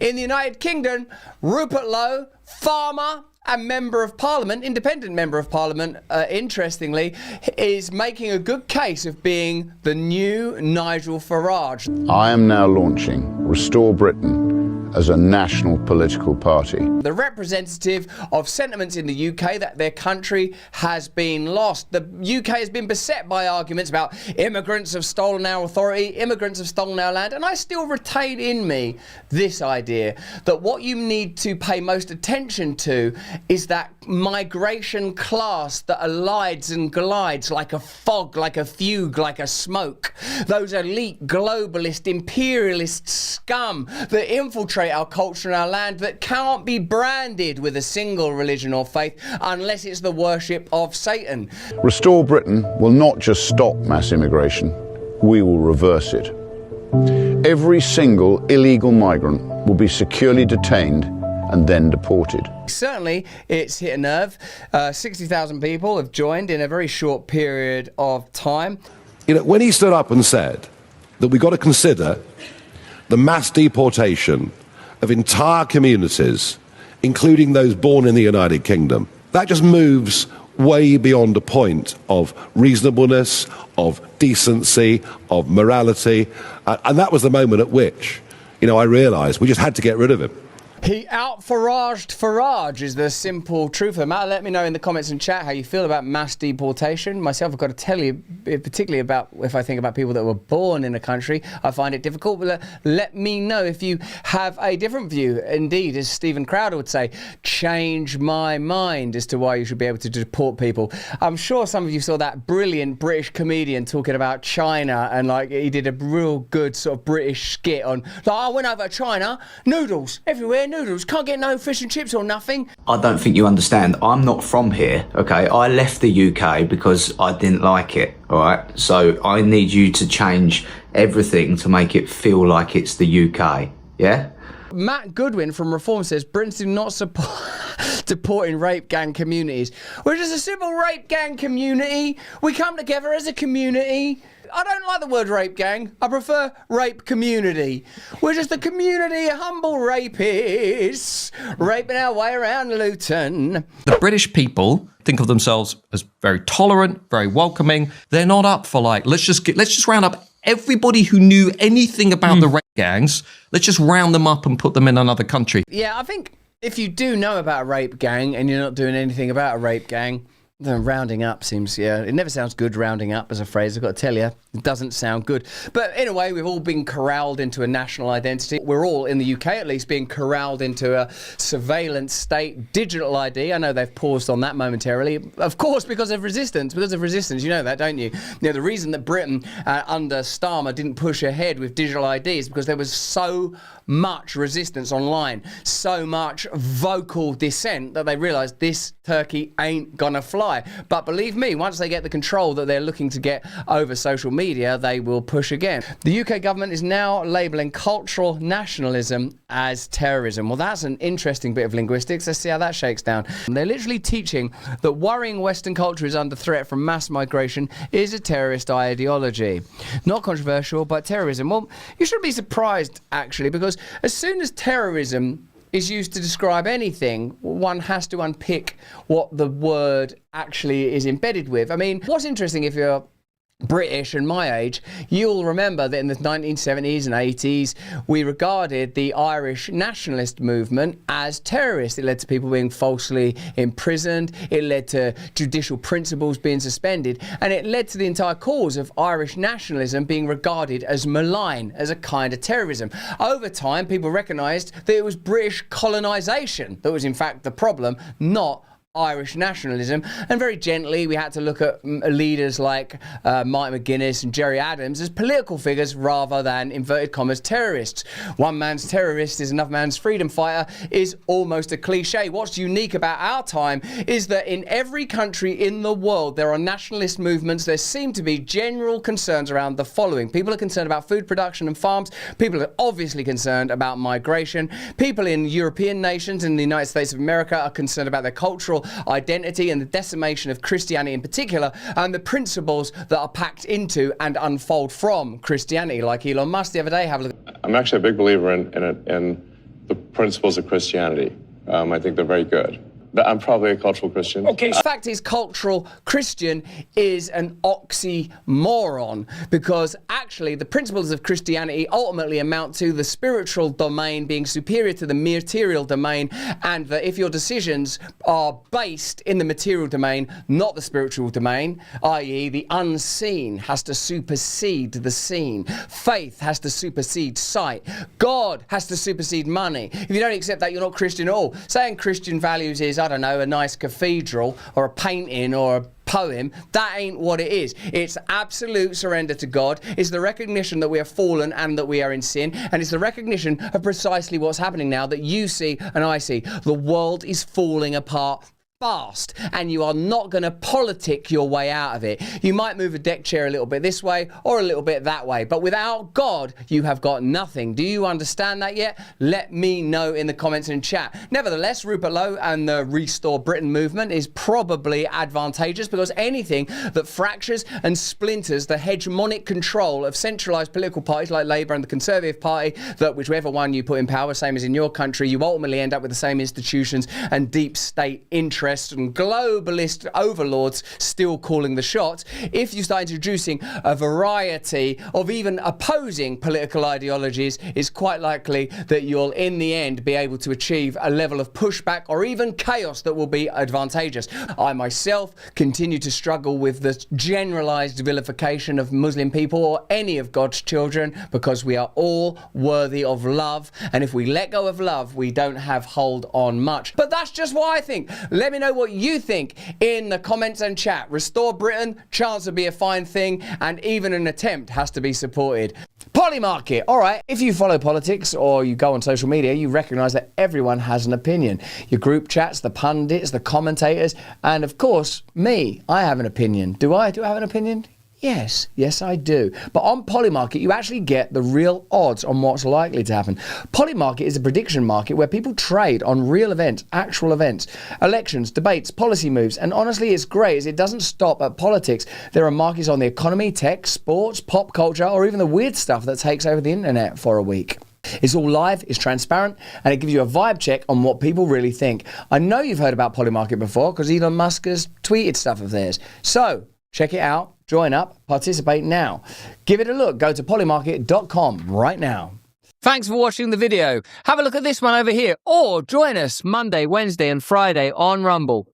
In the United Kingdom, Rupert Lowe, farmer and member of parliament, independent member of parliament, interestingly, is making a good case of being the new Nigel Farage. I am now launching Restore Britain as a national political party. The representative of sentiments in the UK that their country has been lost. The UK has been beset by arguments about immigrants have stolen our authority, immigrants have stolen our land, and I still retain in me this idea that what you need to pay most attention to is that migration class that elides and glides like a fog, like a fugue, like a smoke. Those elite, globalist, imperialist scum that infiltrate our culture and our land, that can't be branded with a single religion or faith unless it's the worship of Satan. Restore Britain will not just stop mass immigration, we will reverse it. Every single illegal migrant will be securely detained and then deported. Certainly, it's hit a nerve. 60,000 people have joined in a very short period of time. You know, when he stood up and said that we've got to consider the mass deportation of entire communities, including those born in the United Kingdom, that just moves way beyond a point of reasonableness, of decency, of morality. And that was the moment at which, you know, I realised we just had to get rid of him. He out-Faraged Farage is the simple truth of the matter. Let me know in the comments and chat how you feel about mass deportation. Myself, I've got to tell you, particularly about if I think about people that were born in a country, I find it difficult. But let me know if you have a different view. Indeed, as Stephen Crowder would say, change my mind as to why you should be able to deport people. I'm sure some of you saw that brilliant British comedian talking about China, and like he did a real good sort of British skit on, like, I went over to China, noodles everywhere, noodles, can't get no fish and chips or nothing. I don't think you understand. I'm not from here, okay? I left the UK because I didn't like it, all right? So I need you to change everything to make it feel like it's the UK, yeah? Matt Goodwin from Reform says Brits do not support deporting rape gang communities. We're just a simple rape gang community. We come together as a community. I don't like the word rape gang. I prefer rape community. We're just a community of humble rapists raping our way around Luton. The British people think of themselves as very tolerant, very welcoming. They're not up for like, let's just round up everybody who knew anything about the rape gangs. Let's just round them up and put them in another country. Yeah, I think if you do know about a rape gang and you're not doing anything about a rape gang, then rounding up seems, yeah, it never sounds good, rounding up as a phrase, I've got to tell you. It doesn't sound good. But in a way, we've all been corralled into a national identity. We're all, in the UK at least, being corralled into a surveillance state, digital ID. I know they've paused on that momentarily. Of course, because of resistance. Because of resistance, you know that, don't you? You know, the reason that Britain, under Starmer, didn't push ahead with digital ID is because there was so much resistance online, so much vocal dissent that they realised this turkey ain't gonna fly. But believe me, once they get the control that they're looking to get over social media, they will push again. The UK government is now labelling cultural nationalism as terrorism. Well, that's an interesting bit of linguistics. Let's see how that shakes down. They're literally teaching that worrying Western culture is under threat from mass migration is a terrorist ideology. Not controversial, but terrorism. Well, you shouldn't be surprised, actually, because as soon as terrorism is used to describe anything, one has to unpick what the word actually is embedded with. I mean, what's interesting, if you're British and my age, you'll remember that in the 1970s and 80s, we regarded the Irish nationalist movement as terrorist. It led to people being falsely imprisoned, it led to judicial principles being suspended, and it led to the entire cause of Irish nationalism being regarded as malign, as a kind of terrorism. Over time, people recognised that it was British colonisation that was in fact the problem, not Irish nationalism, and very gently we had to look at leaders like Mike McGuinness and Gerry Adams as political figures rather than, inverted commas, terrorists. One man's terrorist is another man's freedom fighter is almost a cliche. What's unique about our time is that in every country in the world there are nationalist movements. There seem to be general concerns around the following. People are concerned about food production and farms. People are obviously concerned about migration. People in European nations and the United States of America are concerned about their cultural identity and the decimation of Christianity in particular, and the principles that are packed into and unfold from Christianity, like Elon Musk the other day. Have a look. I'm actually a big believer in the principles of Christianity. I think they're very good. But I'm probably a cultural Christian. Okay, the fact is, cultural Christian is an oxymoron, because actually the principles of Christianity ultimately amount to the spiritual domain being superior to the material domain, and that if your decisions are based in the material domain, not the spiritual domain, i.e. the unseen has to supersede the seen. Faith has to supersede sight. God has to supersede money. If you don't accept that, you're not Christian at all. Saying Christian values is, I don't know, a nice cathedral or a painting or a poem, that ain't what it is. It's absolute surrender to God. It's the recognition that we are fallen and that we are in sin, and it's the recognition of precisely what's happening now that you see and I see. The world is falling apart fast, and you are not going to politic your way out of it. You might move a deck chair a little bit this way or a little bit that way, but without God, you have got nothing. Do you understand that yet? Let me know in the comments and chat. Nevertheless, Rupert Lowe and the Restore Britain movement is probably advantageous, because anything that fractures and splinters the hegemonic control of centralised political parties like Labour and the Conservative Party, that whichever one you put in power, same as in your country, you ultimately end up with the same institutions and deep state interests and globalist overlords still calling the shots. If you start introducing a variety of even opposing political ideologies, it's quite likely that you'll in the end be able to achieve a level of pushback or even chaos that will be advantageous. I myself continue to struggle with the generalized vilification of Muslim people or any of God's children, because we are all worthy of love, and if we let go of love, we don't have hold on much. But that's just what I think. Let me know what you think in the comments and chat. Restore Britain, chance to be a fine thing, and even an attempt has to be supported. Polymarket. All right, if you follow politics or you go on social media, you recognise that everyone has an opinion. Your group chats, the pundits, the commentators, and of course, me. I have an opinion. Do I have an opinion? Yes, I do. But on Polymarket, you actually get the real odds on what's likely to happen. Polymarket is a prediction market where people trade on real events, actual events, elections, debates, policy moves, and honestly, it's great as it doesn't stop at politics. There are markets on the economy, tech, sports, pop culture, or even the weird stuff that takes over the internet for a week. It's all live, it's transparent, and it gives you a vibe check on what people really think. I know you've heard about Polymarket before because Elon Musk has tweeted stuff of theirs. So, check it out, join up, participate now. Give it a look. Go to polymarket.com right now. Thanks for watching the video. Have a look at this one over here, or join us Monday, Wednesday and Friday on Rumble.